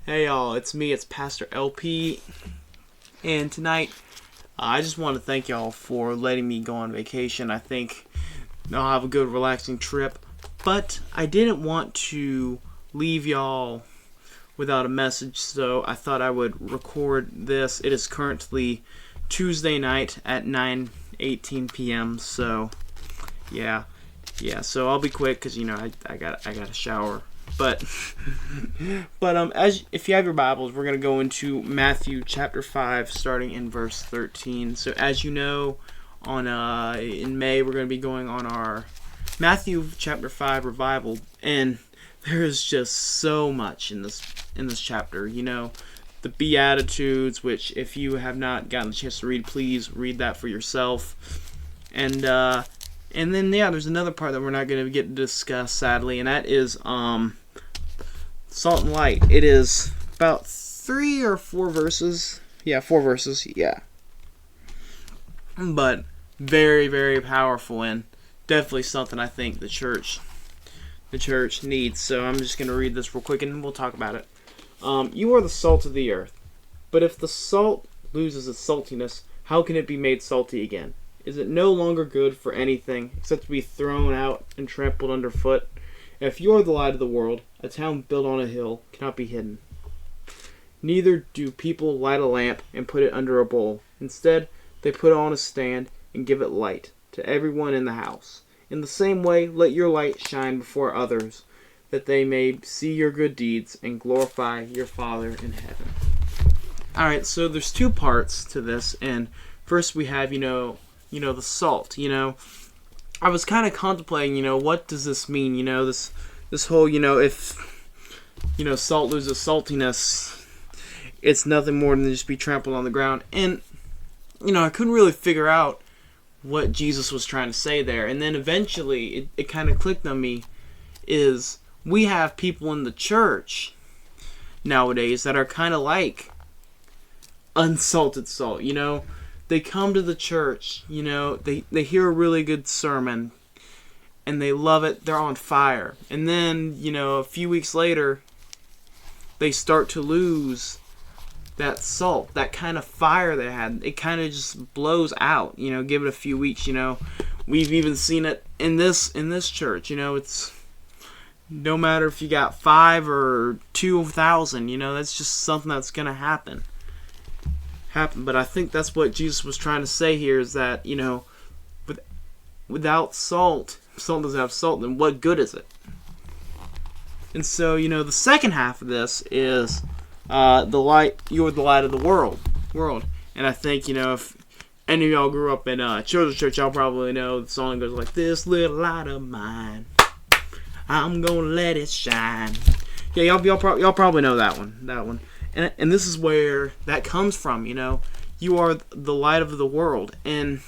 Hey y'all, it's me, it's Pastor LP, and tonight I just want to thank y'all for letting me go on vacation. I think I'll have a good relaxing trip, but I didn't want to leave y'all without a message, so I thought I would record this. It is currently Tuesday night at 9:18 p.m., so yeah, so I'll be quick because I got a shower. But as if you have your Bibles, we're gonna go into Matthew chapter 5, starting in verse 13. So as you know, in May we're gonna be going on our Matthew chapter 5 revival, and there is just so much in this chapter. The Beatitudes, which if you have not gotten the chance to read, please read that for yourself. And then there's another part that we're not going to get to discuss, sadly, and that is salt and light. It is about 3 or 4 verses. Yeah, 4 verses. Yeah, but very, very powerful, and definitely something I think the church needs. So I'm just going to read this real quick, and we'll talk about it. You are the salt of the earth, but if the salt loses its saltiness, how can it be made salty again? Is it no longer good for anything except to be thrown out and trampled underfoot? If you are the light of the world, a town built on a hill cannot be hidden. Neither do people light a lamp and put it under a bowl. Instead, they put it on a stand and give it light to everyone in the house. In the same way, let your light shine before others, that they may see your good deeds and glorify your Father in heaven. Alright, so there's 2 parts to this, and first we have, the salt. I was kind of contemplating, what does this mean? This whole, if, salt loses saltiness, it's nothing more than just be trampled on the ground. And, I couldn't really figure out what Jesus was trying to say there. And then eventually, it kind of clicked on me, is we have people in the church nowadays that are kind of like unsalted salt, They come to the church, they hear a really good sermon, and they love it, they're on fire. And then, a few weeks later, they start to lose that salt, that kind of fire they had. It kind of just blows out, give it a few weeks, We've even seen it in this church, it's no matter if you got 5 or 2,000, that's just something that's going to happen. But I think that's what Jesus was trying to say here, is that, without salt doesn't have salt, then what good is it? And so, the second half of this is the light. You're the light of the world. And I think, if any of y'all grew up in children's church, y'all probably know the song goes like, "This little light of mine, I'm gonna let it shine." Yeah, y'all probably know that one. And this is where that comes from, You are the light of the world. And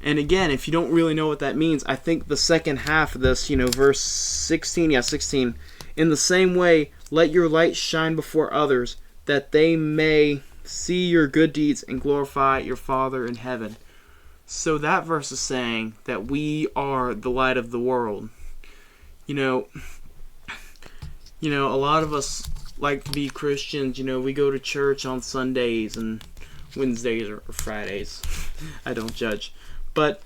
again, if you don't really know what that means, I think the second half of this, verse 16, in the same way, let your light shine before others, that they may see your good deeds and glorify your Father in heaven. So that verse is saying that we are the light of the world. A lot of us like to be Christians. We go to church on Sundays and Wednesdays or Fridays. I don't judge. But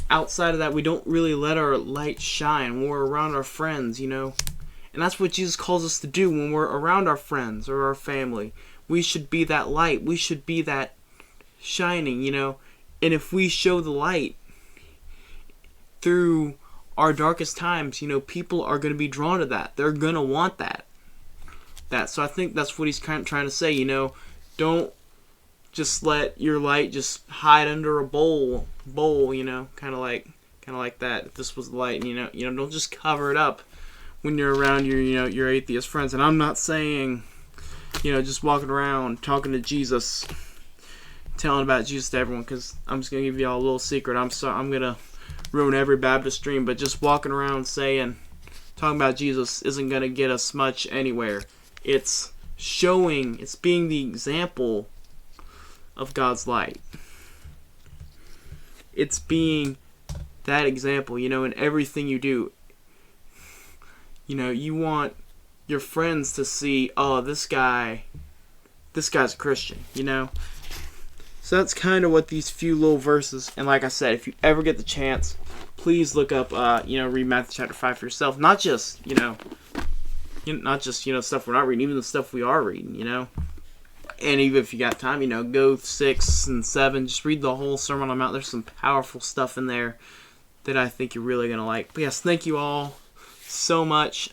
outside of that, we don't really let our light shine when we're around our friends, And that's what Jesus calls us to do when we're around our friends or our family. We should be that light. We should be that shining, And if we show the light through our darkest times, people are going to be drawn to that. They're going to want that. So I think that's what he's kind of trying to say, Don't just let your light just hide under a bowl, kind of like that. If this was the light, and don't just cover it up when you're around your atheist friends. And I'm not saying, just walking around talking to Jesus, telling about Jesus to everyone, because I'm just gonna give y'all a little secret. I'm gonna ruin every Baptist dream, but just walking around talking about Jesus isn't gonna get us much anywhere. It's being the example of God's light. It's being that example, in everything you do. You want your friends to see, oh, this guy's a Christian, you know? So that's kind of what these few little verses, and like I said, if you ever get the chance, please look up, read Matthew chapter 5 for yourself. Not just, stuff we're not reading, even the stuff we are reading, you know? And even if you got time, go 6 and 7, just read the whole Sermon on the Mount. There's some powerful stuff in there that I think you're really going to like. But yes, thank you all so much.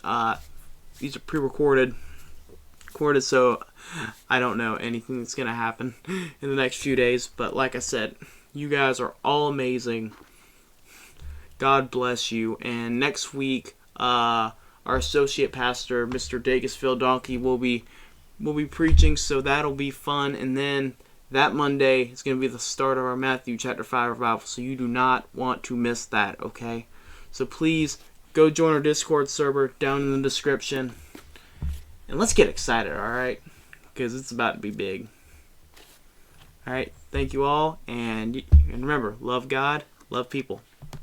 These are pre-recorded, so I don't know anything that's going to happen in the next few days. But like I said, you guys are all amazing. God bless you. And next week, our associate pastor, Mr. Dagisfield Donkey, will be preaching, so that'll be fun. And then that Monday is going to be the start of our Matthew chapter 5 revival, so you do not want to miss that, okay? So please go join our Discord server down in the description, and let's get excited, alright? Because it's about to be big. Alright, thank you all, and remember, love God, love people.